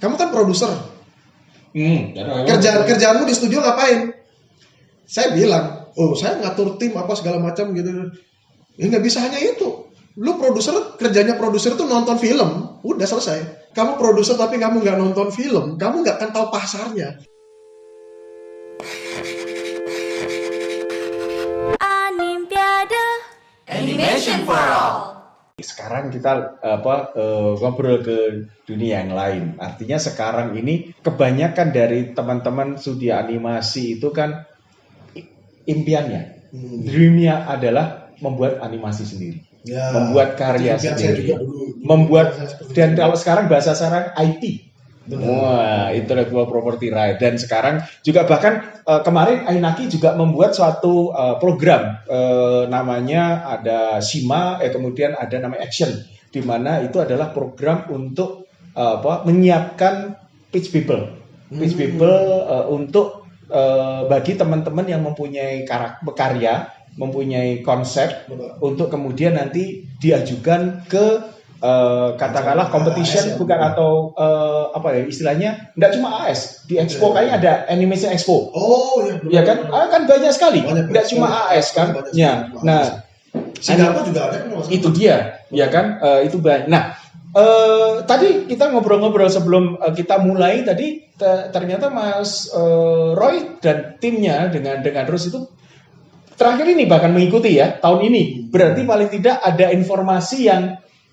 kamu kan produser. Kerjaanmu di studio ngapain? Saya bilang, saya ngatur tim apa segala macam gitu. Ya nggak bisa hanya itu. Lu produser, kerjanya produser tuh nonton film, udah selesai. Kamu produser tapi kamu nggak nonton film, kamu nggak akan tahu pasarnya. Animation for All. Sekarang kita ngobrol ke dunia yang lain. Artinya sekarang ini kebanyakan dari teman-teman studi animasi itu kan impiannya, dreamnya adalah membuat animasi sendiri, membuat karya sendiri, dan kalau sekarang bahasa sekarang IP. Wah, intellectual property right. Dan sekarang juga bahkan kemarin Ainaki juga membuat suatu program namanya ada Shima, kemudian ada namanya Action, di mana itu adalah program untuk menyiapkan pitch people untuk bagi teman-teman yang mempunyai karya, mempunyai konsep, untuk kemudian nanti diajukan ke katakanlah competition, bukan atau istilahnya nggak cuma AS di Expo, kayaknya ada Animation Expo. Ya kan, kan banyak sekali, nggak cuma AS kan. Ya, nah Singapura juga ada. Itu dia, ya kan, itu banyak. Nah, tadi kita ngobrol-ngobrol sebelum kita mulai tadi, ternyata Mas Roy dan timnya dengan Rus itu terakhir ini bahkan mengikuti ya tahun ini. Berarti paling tidak ada informasi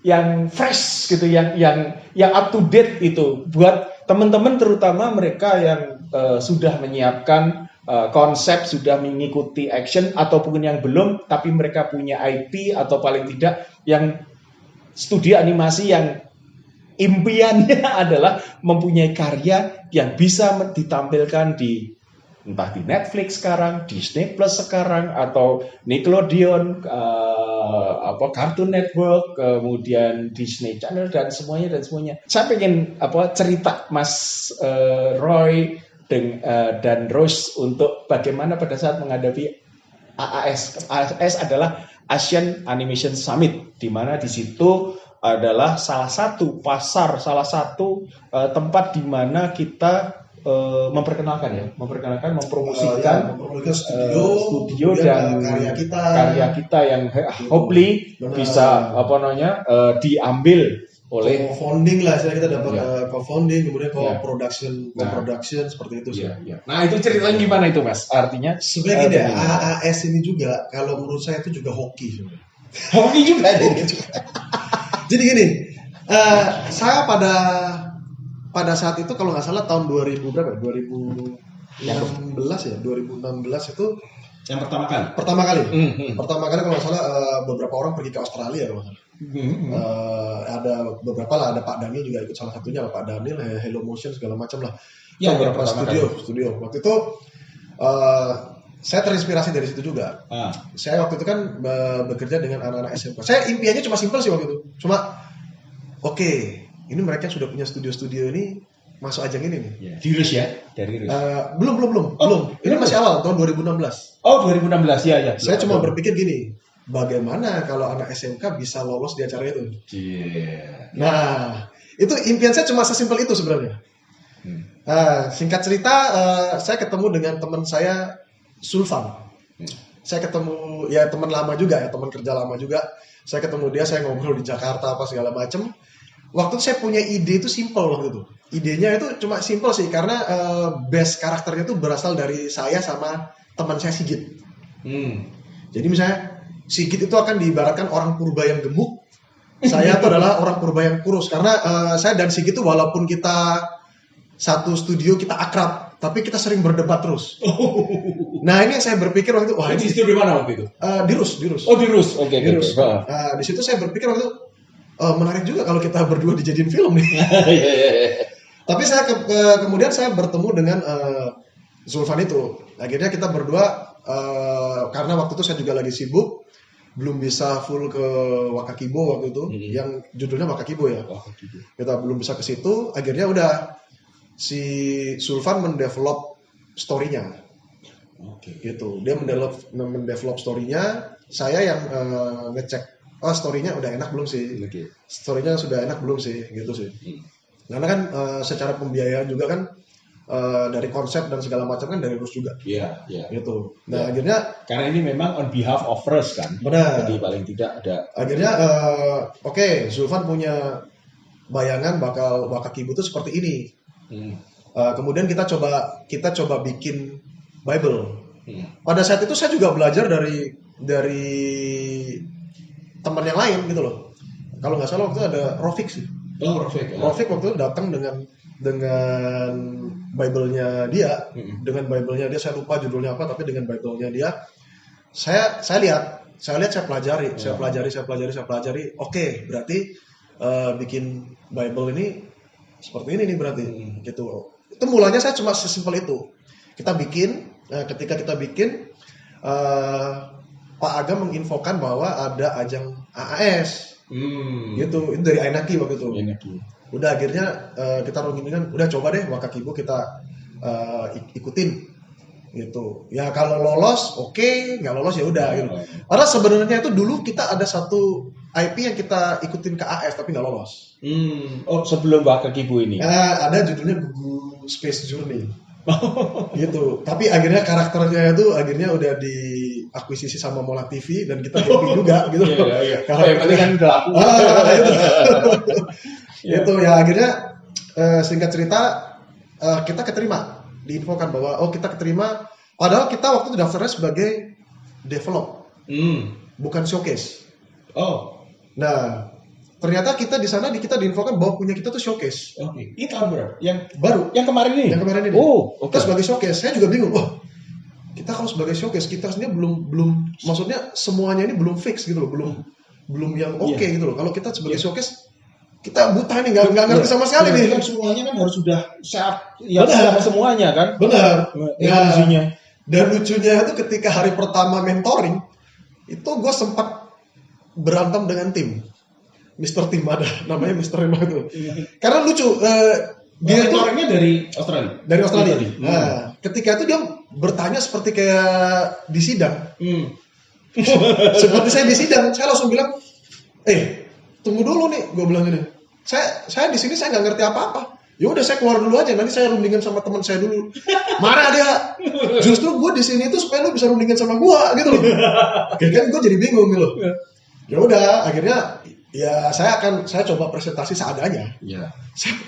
yang fresh gitu, yang up to date itu buat teman-teman, terutama mereka yang sudah menyiapkan konsep, sudah mengikuti Action, ataupun yang belum tapi mereka punya IP, atau paling tidak yang studi animasi yang impiannya adalah mempunyai karya yang bisa ditampilkan di entah di Netflix sekarang, Disney Plus sekarang, atau Nickelodeon, Cartoon Network, kemudian Disney Channel dan semuanya. Saya pengen cerita Mas Roy dan Rose untuk bagaimana pada saat menghadapi AAS. AAS adalah Asian Animation Summit, di mana di situ adalah salah satu pasar, salah satu tempat di mana kita mempromosikan studio dan karya kita yang hopefully bisa diambil oleh co-founding lah, kita dapat co-founding, kemudian co-production seperti itu sih. Nah, itu ceritanya gimana itu, Mas? Artinya sebenarnya AAS ini juga kalau menurut saya itu juga hoki sebenarnya. Hoki juga deh. Jadi gini, saya pada saat itu kalau nggak salah tahun 2000 berapa? 2016 ya, 2016 itu yang pertama kali. Pertama kali kalau nggak salah beberapa orang pergi ke Australia kalau nggak salah. Ada beberapa lah, ada Pak Daniel juga ikut salah satunya, Pak Daniel, Hello Motion segala macam lah. Ya, beberapa studio. Waktu itu saya terinspirasi dari situ juga. Saya waktu itu kan bekerja dengan anak-anak SMK. Saya impiannya cuma simpel sih waktu itu. Cuma ini mereka sudah punya studio ini, masuk ajang ini nih. Di Rus ya? Dari Rus. Belum. Ini masih awal, tahun 2016. Oh, 2016 ya. Saya cuma berpikir gini, bagaimana kalau anak SMK bisa lolos di acara itu? Nah, itu impian saya cuma sesimpel itu sebenarnya. Singkat cerita, saya ketemu dengan teman saya, Sulfan. Saya ketemu, ya teman lama juga ya, teman kerja lama juga. Saya ketemu dia, saya ngobrol di Jakarta apa segala macam. Waktu itu saya punya ide itu simple waktu itu. Idenya itu cuma simple sih, karena base karakternya itu berasal dari saya sama teman saya Sigit. Jadi misalnya Sigit itu akan diibaratkan orang purba yang gemuk. Saya itu adalah orang purba yang kurus. Karena saya dan Sigit itu walaupun kita satu studio, kita akrab, tapi kita sering berdebat terus. Nah, ini yang saya berpikir waktu itu. Wah, ini studio mana waktu itu? Di Rus. Oh, di Rus. Oke. Di situ saya berpikir waktu itu, menarik juga kalau kita berdua dijadiin film nih. Tapi saya kemudian saya bertemu dengan Zulfan itu. Akhirnya kita berdua, karena waktu itu saya juga lagi sibuk, belum bisa full ke Wakakibo waktu itu, yang judulnya Wakakibo ya. Kita belum bisa ke situ. Akhirnya udah si Zulfan mendevelop story-nya. Gitu. Dia mendevelop story-nya. Saya yang ngecek, story-nya udah enak belum sih? Story-nya sudah enak belum sih? Gitu sih. Karena kan secara pembiayaan juga kan dari konsep dan segala macam kan dari Rus juga. Iya. Gitu. Nah, akhirnya karena ini memang on behalf of Rus kan. Benar. Jadi paling tidak ada. Akhirnya oke, Zulfan punya bayangan bakal Wakakibu itu seperti ini. Kemudian kita coba bikin Bible. Pada saat itu saya juga belajar dari teman yang lain gitu loh. Kalau nggak salah waktu itu ada Rofik sih. Rofik waktu itu datang dengan Bible-nya dia, saya lupa judulnya apa, tapi dengan Bible-nya dia, saya lihat, saya pelajari. Oke, berarti bikin Bible ini seperti ini nih berarti, gitu. Itu mulanya saya cuma sesimpel itu. Ketika kita bikin, Pak Aga menginfokan bahwa ada ajang AAS, gitu. Itu dari Ainaki waktu itu. Udah akhirnya kita rundingin, udah coba deh Wakakibu kita ikutin, gitu. Ya kalau lolos oke, nggak lolos ya udah. Gitu. Karena sebenarnya itu dulu kita ada satu IP yang kita ikutin ke AS tapi nggak lolos. Oh, sebelum Wakakibu ini? Ada judulnya Gugu Space Journey. Gitu. Tapi akhirnya karakternya itu akhirnya udah diakuisisi sama Mola TV dan kita happy juga gitu. Iya. Yang penting kan udah laku. Itu ya akhirnya singkat cerita kita keterima, diinfokan bahwa kita keterima, padahal kita waktu itu daftarnya sebagai develop, bukan showcase. Nah ternyata kita di sana kita diinfokan bahwa punya kita tuh showcase. Ini tahun berapa? Yang baru, yang kemarin ini. Kita sebagai showcase, saya juga bingung. Kita kalau sebagai showcase kita sebenarnya belum maksudnya semuanya ini belum fix gitu loh, belum yang oke gitu loh. Kalau kita sebagai showcase kita buta nih, nggak ngerti sama sekali nih. Kan semuanya kan harus sudah siap semuanya kan. Benar. Lucunya. Dan lucunya itu ketika hari pertama mentoring itu gue sempat berantem dengan tim. Mr. Tim ada, namanya Mr. Tim itu. Karena lucu. Dia itu mentoringnya dari Australia. Dari Australia. Nah, ketika itu dia bertanya seperti kayak di sidang. Seperti saya di sidang, saya langsung bilang, tunggu dulu nih, gue bilang gini. Saya di sini saya nggak ngerti apa-apa. Ya udah saya keluar dulu aja, nanti saya rundingan sama teman saya dulu. Marah dia. Justru gue di sini itu supaya lu bisa rundingan sama gue gitu loh. Akhirnya gue jadi bingung gitu loh. Ya udah, akhirnya ya saya coba presentasi seadanya.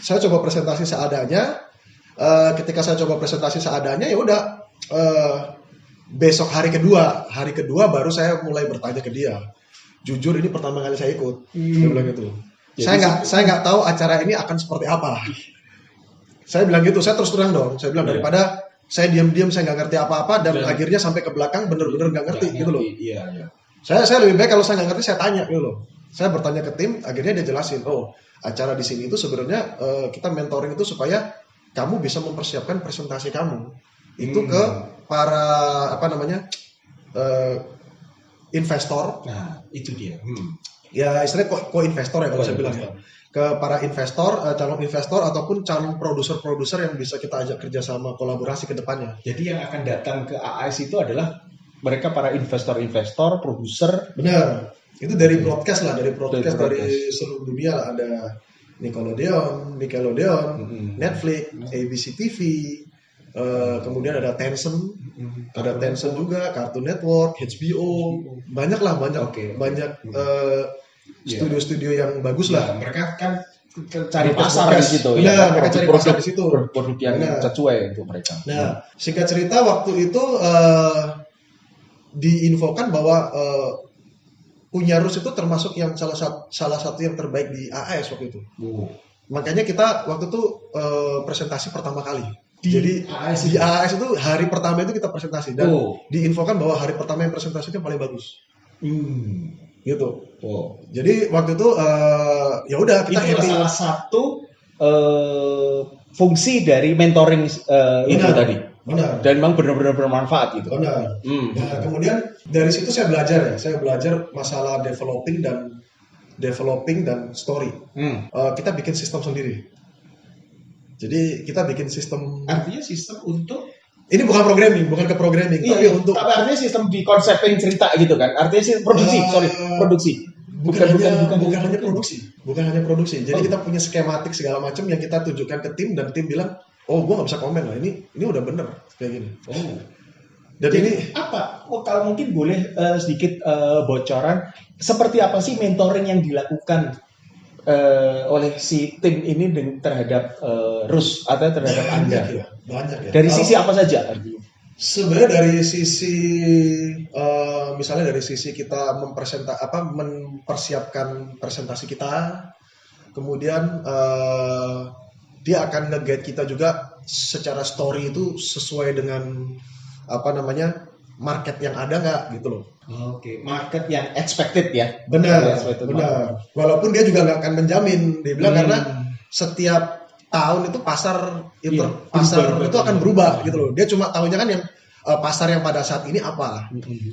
Saya coba presentasi seadanya. Ketika saya coba presentasi seadanya, ya udah. Besok hari kedua baru saya mulai bertanya ke dia. Jujur ini pertama kali saya ikut. Dia bilang gitu. Saya nggak tahu acara ini akan seperti apa. Saya bilang gitu, saya terus terang dong. Saya bilang daripada saya diam-diam saya nggak ngerti apa-apa dan akhirnya sampai ke belakang bener-bener nggak ngerti gitu loh. Saya lebih baik kalau saya nggak ngerti saya tanya gitu loh. Saya bertanya ke tim, akhirnya dia jelasin, acara di sini itu sebenarnya kita mentoring itu supaya kamu bisa mempersiapkan presentasi kamu itu ke para investor. Nah, itu dia. Ya istilahnya co-investor ya kalau saya bilang ya. Ke para investor, calon investor ataupun calon produser-produser yang bisa kita ajak kerjasama kolaborasi ke depannya. Jadi yang akan datang ke AAS itu adalah mereka para investor-investor, produser. Benar. Itu dari broadcast dari seluruh dunia lah. Ada Nickelodeon, Netflix, ABC TV, kemudian ada Tencent, juga, Cartoon Network, HBO, banyak studio-studio yang bagus lah. Mereka kan cari pasar di situ. Mereka cari pasar di situ. Produk yang sesuai untuk mereka. Nah, singkat cerita waktu itu diinfokan bahwa punya Rus itu termasuk yang salah satu yang terbaik di AAS waktu itu. Makanya kita waktu itu presentasi pertama kali. Jadi di AAS itu hari pertama itu kita presentasi dan diinfokan bahwa hari pertama yang presentasi itu paling bagus. Gitu. Jadi waktu itu ya udah kita itu salah satu fungsi dari mentoring itu tadi. Benar. Dan memang benar-benar bermanfaat gitu. Benar. Nah, kemudian dari situ saya belajar masalah developing dan story. Kita bikin sistem sendiri. Jadi kita bikin sistem. Artinya sistem untuk ini bukan ke programming, tapi untuk. Tapi artinya sistem di konsepin cerita gitu kan. Artinya produksi. Bukan hanya produksi. Jadi kita punya skematik segala macam yang kita tunjukkan ke tim dan tim bilang, oh gue nggak bisa komen lah, ini udah bener kayak gini. Oh. Dan Jadi, ini apa? Oh, kalau mungkin boleh sedikit bocoran, seperti apa sih mentoring yang dilakukan oleh si tim ini terhadap Rus atau terhadap Anda? Banyak ya. Dari sisi apa saja artinya? Sebenarnya dari sisi misalnya dari sisi kita mempersiapkan presentasi kita, kemudian dia akan nge-guide kita juga secara story itu sesuai dengan market yang ada nggak gitu loh. Oke, market yang expected ya. Benar. Walaupun dia juga nggak akan menjamin, dia bilang karena setiap tahun itu pasar itu akan berubah gitu loh. Dia cuma tahunya kan yang pasar yang pada saat ini apa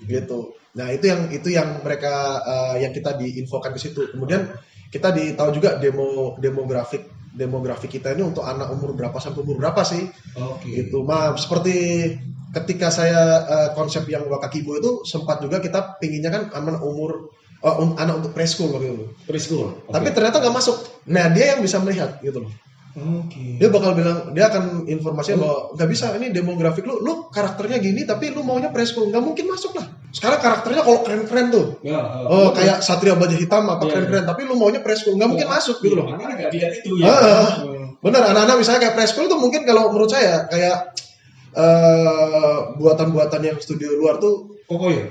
gitu. Nah, itu yang mereka yang kita diinfokan ke situ. Kemudian kita tahu juga demografi kita ini untuk anak umur berapa sampai umur berapa sih? Gitu. Seperti ketika saya konsep yang Wakakibo itu sempat juga kita pinginnya kan anak untuk preschool waktu itu. Preschool. Tapi ternyata nggak masuk. Nah, dia yang bisa melihat gitu loh. Dia bakal bilang, dia akan informasinya bahwa nggak bisa, ini demografik lu karakternya gini tapi lu maunya preschool, nggak mungkin masuk lah. Sekarang karakternya kalau keren-keren tuh, kayak Satria Baja Hitam keren-keren, tapi lu maunya preschool, nggak mungkin masuk gitu loh. Anak-anak nggak lihat itu ya. Bener, anak-anak misalnya kayak preschool tuh mungkin kalau menurut saya kayak buatan-buatan yang studio luar tuh Pocoyo.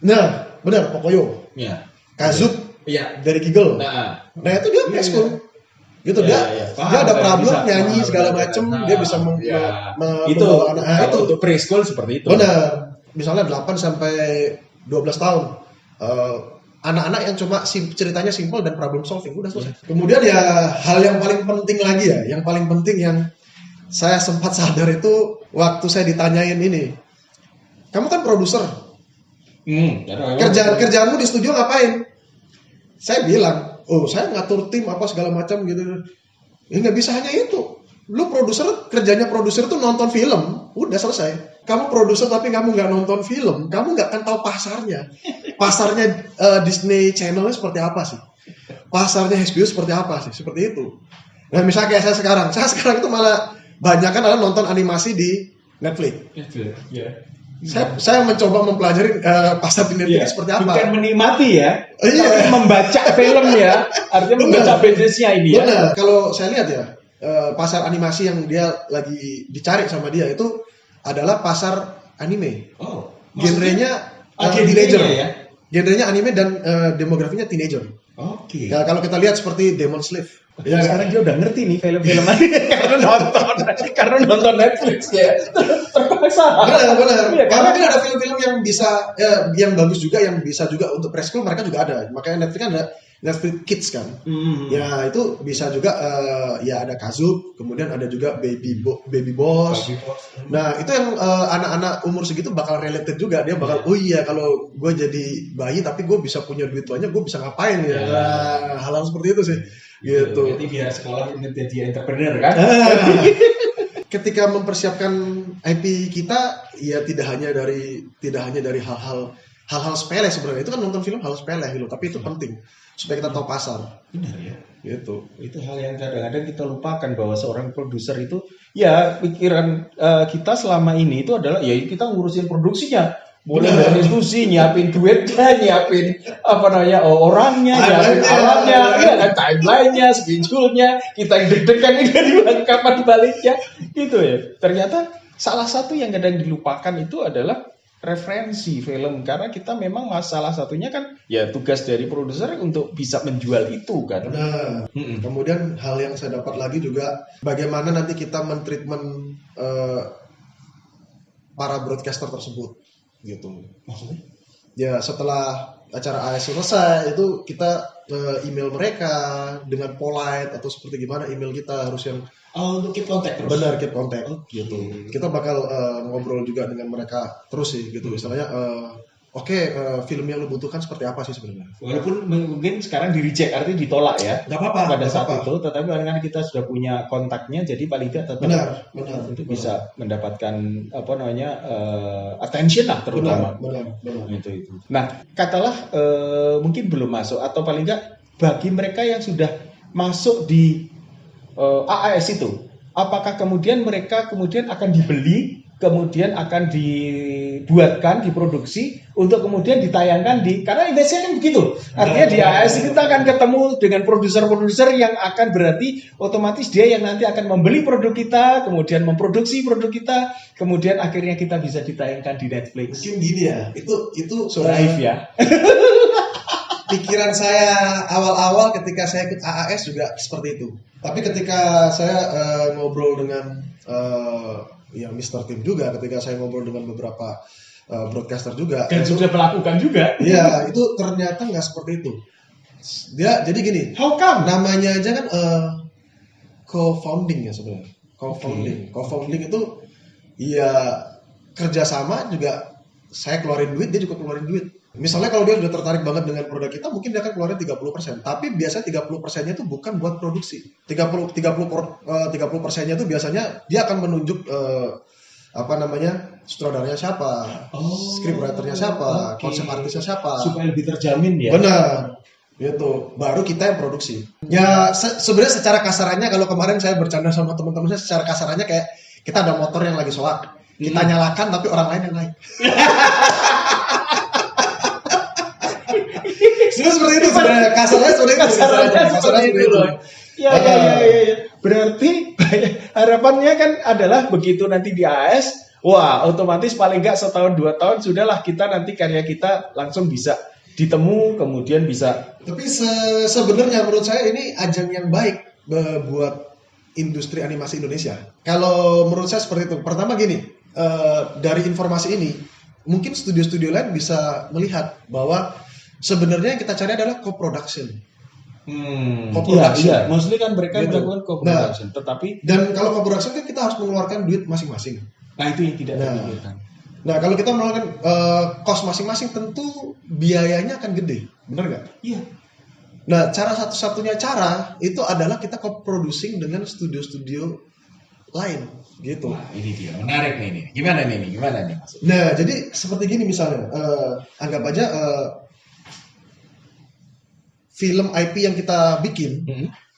Nah, benar Pocoyo. Ya. Kazut. Iya. Dari Kigel. Nah, itu dia preschool. Gitu dia ada problem nyanyi segala macem, dia bisa itu anak itu untuk preschool seperti itu. Benar. Misalnya 8 sampai 12 tahun. Anak-anak yang cuma ceritanya simple dan problem solving udah selesai. Kemudian ya hal yang paling penting lagi yang paling penting yang saya sempat sadar itu waktu saya ditanyain ini. Kamu kan produser. Kerjaanmu di studio ngapain? Saya bilang, saya ngatur tim apa segala macam gitu. Ya nggak bisa hanya itu. Lu kerjanya produser tuh nonton film, udah selesai. Kamu produser tapi kamu nggak nonton film, kamu nggak akan tahu pasarnya. Pasarnya Disney Channel seperti apa sih? Pasarnya HBO seperti apa sih? Seperti itu. Nah, misalnya kayak saya sekarang itu malah banyak kan adalah nonton animasi di Netflix. Saya mencoba mempelajari pasar di Netflix seperti apa. Bukan menikmati ya, tapi membaca film ya. Artinya membaca bisnisnya ini ya. Benar. Kalau saya lihat ya, pasar animasi yang dia lagi dicari sama dia itu adalah pasar anime. Genrenya teenager ya. Genrenya anime dan demografinya teenager. Nah, kalau kita lihat seperti Demon Slayer. Ya, sekarang dia udah ngerti nih film-film karena nonton Netflix ya. Terpaksa. Benar. Karena kan ada film-film yang bisa yang bagus juga, yang bisa juga untuk preschool, mereka juga ada. Makanya Netflix kan ada Netflix Kids kan. Ya itu bisa juga ya ada Kazoo, kemudian ada juga Baby Boss. Nah, itu yang anak-anak umur segitu bakal related juga. Dia bakal kalau gue jadi bayi tapi gue bisa punya duit banyak, gue bisa ngapain ya. Nah, hal-hal seperti itu sih. Gitu. Jadi biar sekolah jadi entrepreneur kan. Ketika mempersiapkan IP kita, ya tidak hanya dari hal-hal sepele sebenarnya. Itu kan nonton film hal sepele gitu, tapi itu penting supaya kita tahu pasar. Benar ya. Gitu. Itu hal yang kadang-kadang kita lupakan bahwa seorang produser itu ya pikiran kita selama ini itu adalah ya kita ngurusin produksinya. Mulai dari diskusi, nyiapin duitnya, nyiapin orangnya, nyiapin alatnya, timeline-nya, schedule-nya, kita yang deg-degan ini kapan baliknya, gitu ya. Ternyata salah satu yang kadang dilupakan itu adalah referensi film, karena kita memang salah satunya kan ya tugas dari produser untuk bisa menjual itu kan. Nah, kemudian hal yang saya dapat lagi juga bagaimana nanti kita mentreatment para broadcaster tersebut. Gitu. Maksudnya? Ya setelah acara AS selesai itu kita email mereka dengan polite atau seperti gimana email kita harus yang untuk keep contact terus. Benar, keep contact gitu. Kita bakal ngobrol juga dengan mereka terus sih gitu. Misalnya film yang lu butuhkan seperti apa sih sebenarnya. Walaupun mungkin sekarang di reject, artinya ditolak ya. Nggak apa-apa. Pada saat itu, tetapi karena kita sudah punya kontaknya, jadi paling tidak tetap Benar. itu bisa mendapatkan attention lah terutama. Benar. Itu. Nah, katalah mungkin belum masuk atau paling tidak bagi mereka yang sudah masuk di AAS itu, apakah kemudian mereka akan dibeli, kemudian akan dibuatkan, diproduksi untuk kemudian ditayangkan karena intinya kan begitu. Artinya di AAS kita akan ketemu dengan produser-produser yang akan berarti otomatis dia yang nanti akan membeli produk kita, kemudian memproduksi produk kita, kemudian akhirnya kita bisa ditayangkan di Netflix. Mungkin gini ya, itu Naif ya. Pikiran saya awal-awal ketika saya ikut AAS juga seperti itu. Tapi ketika saya ngobrol dengan Mr. Tim juga, ketika saya ngobrol dengan beberapa broadcaster juga, dan sudah melakukan juga. Iya, itu ternyata nggak seperti itu. Dia jadi gini, how come? Namanya aja kan co-founding ya sebenarnya. Co-founding itu ya kerjasama juga, saya keluarin duit, dia juga keluarin duit. Misalnya kalau dia sudah tertarik banget dengan produk kita, mungkin dia akan keluarin 30%. Tapi biasanya 30%-nya itu bukan buat produksi. 30%-nya itu biasanya dia akan menunjuk sutradaranya siapa, scriptwriter-nya siapa, konsep artisnya siapa. Supaya lebih terjamin ya. Benar. Gitu. Baru kita yang produksi. Ya sebenarnya secara kasarannya, kalau kemarin saya bercanda sama teman-teman saya, secara kasarannya kayak kita ada motor yang lagi soak. Kita nyalakan tapi orang lain yang naik. Seperti itu sebenarnya, kasarnya seperti itu loh. Ya. Berarti harapannya kan adalah begitu nanti di AS, wah otomatis paling nggak setahun 2 tahun sudahlah kita nanti karya kita langsung bisa ditemu, kemudian bisa. Tapi sebenarnya menurut saya ini ajang yang baik buat industri animasi Indonesia. Kalau menurut saya seperti itu. Pertama gini, dari informasi ini mungkin studio-studio lain bisa melihat bahwa sebenarnya yang kita cari adalah co-production. Iya. Maksudnya kan mereka melakukan co-production, dan kalau co-production kan kita harus mengeluarkan duit masing-masing. Nah itu yang tidak terpikirkan. Nah kalau kita melakukan cost masing-masing, tentu biayanya akan gede, benar nggak? Iya. Nah satu-satunya cara itu adalah kita co-producing dengan studio-studio lain, gitu. Wah, ini dia menarik nih ini. Gimana nih maksudnya? Nah jadi seperti gini misalnya, anggap aja film IP yang kita bikin,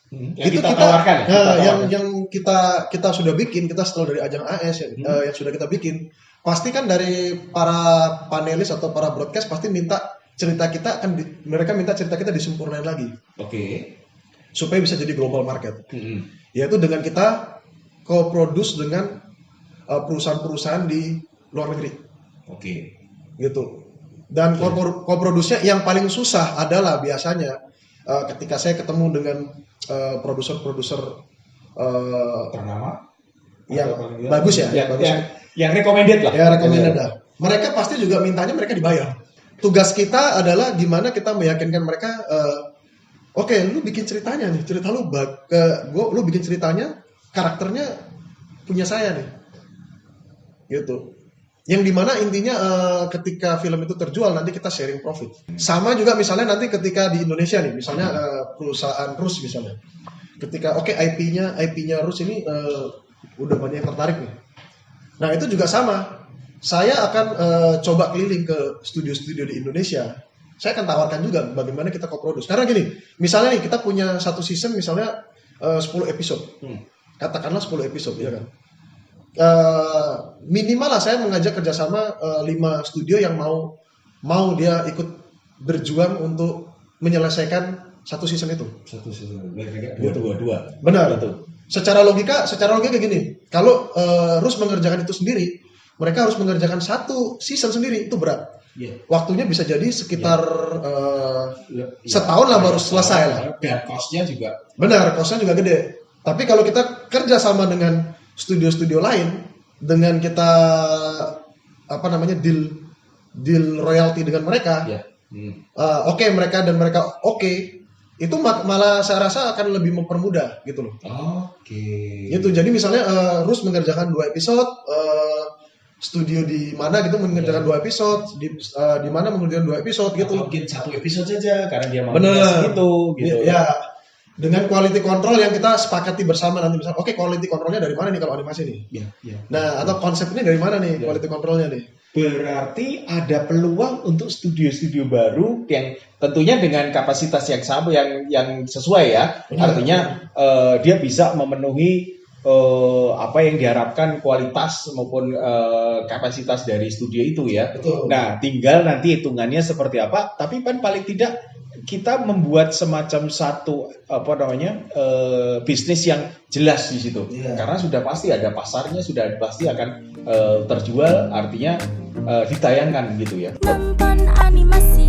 Yang itu kita tawarkan, yang kita sudah bikin, kita setelah dari ajang AS yang sudah kita bikin, pasti kan dari para panelis atau para broadcast pasti minta cerita kita mereka minta cerita kita disempurnain lagi. Supaya bisa jadi global market. Yaitu dengan kita co-produce dengan perusahaan-perusahaan di luar negeri. Gitu. Dan co-produce-nya yang paling susah adalah biasanya ketika saya ketemu dengan produser-produser ternama yang bagus ya, yang recommended lah. Ya, recommended lah. Mereka pasti juga mintanya mereka dibayar. Tugas kita adalah gimana kita meyakinkan mereka, oke, lu bikin ceritanya nih, cerita lu lu bikin ceritanya, karakternya punya saya nih. Gitu. Yang dimana intinya ketika film itu terjual nanti kita sharing profit. Sama juga misalnya nanti ketika di Indonesia nih, misalnya perusahaan Rus misalnya, ketika IP-nya Rus ini udah banyak yang tertarik nih. Nah itu juga sama, saya akan coba keliling ke studio-studio di Indonesia. Saya akan tawarkan juga bagaimana kita co-produce. Karena gini, misalnya nih kita punya satu season misalnya 10 episode, katakanlah 10 episode ya kan. Minimal lah saya mengajak kerjasama 5 studio yang mau dia ikut berjuang untuk menyelesaikan satu season itu. Satu season. Dua. Benar. Betul. Secara logika kayak gini. Kalau Rus mengerjakan itu sendiri, mereka harus mengerjakan satu season sendiri, itu berat. Waktunya bisa jadi sekitar setahun lah baru selesai lah. Dan cost-nya juga. Benar, cost-nya juga gede. Tapi kalau kita kerja sama dengan studio-studio lain, dengan kita deal royalty dengan mereka, mereka itu malah saya rasa akan lebih mempermudah gitu loh. Gitu. Jadi misalnya Rus mengerjakan 2 episode, studio di mana gitu mengerjakan 2 episode, di mana mengerjakan 2 episode gitu. Atau mungkin 1 episode saja karena dia mau Bener. gitu. Ya, dengan quality control yang kita sepakati bersama nanti misalnya, oke, quality controlnya dari mana nih kalau animasi nih? Ya. Nah, atau konsep ini dari mana nih quality controlnya nih? Berarti ada peluang untuk studio-studio baru yang tentunya dengan kapasitas yang sama, yang sesuai ya. Artinya dia bisa memenuhi apa yang diharapkan kualitas maupun kapasitas dari studio itu ya. Betul. Nah, tinggal nanti hitungannya seperti apa. Tapi kan paling tidak kita membuat semacam satu bisnis yang jelas di situ. Karena sudah pasti ada pasarnya, sudah pasti akan terjual, artinya ditayangkan gitu ya. Nonton animasi.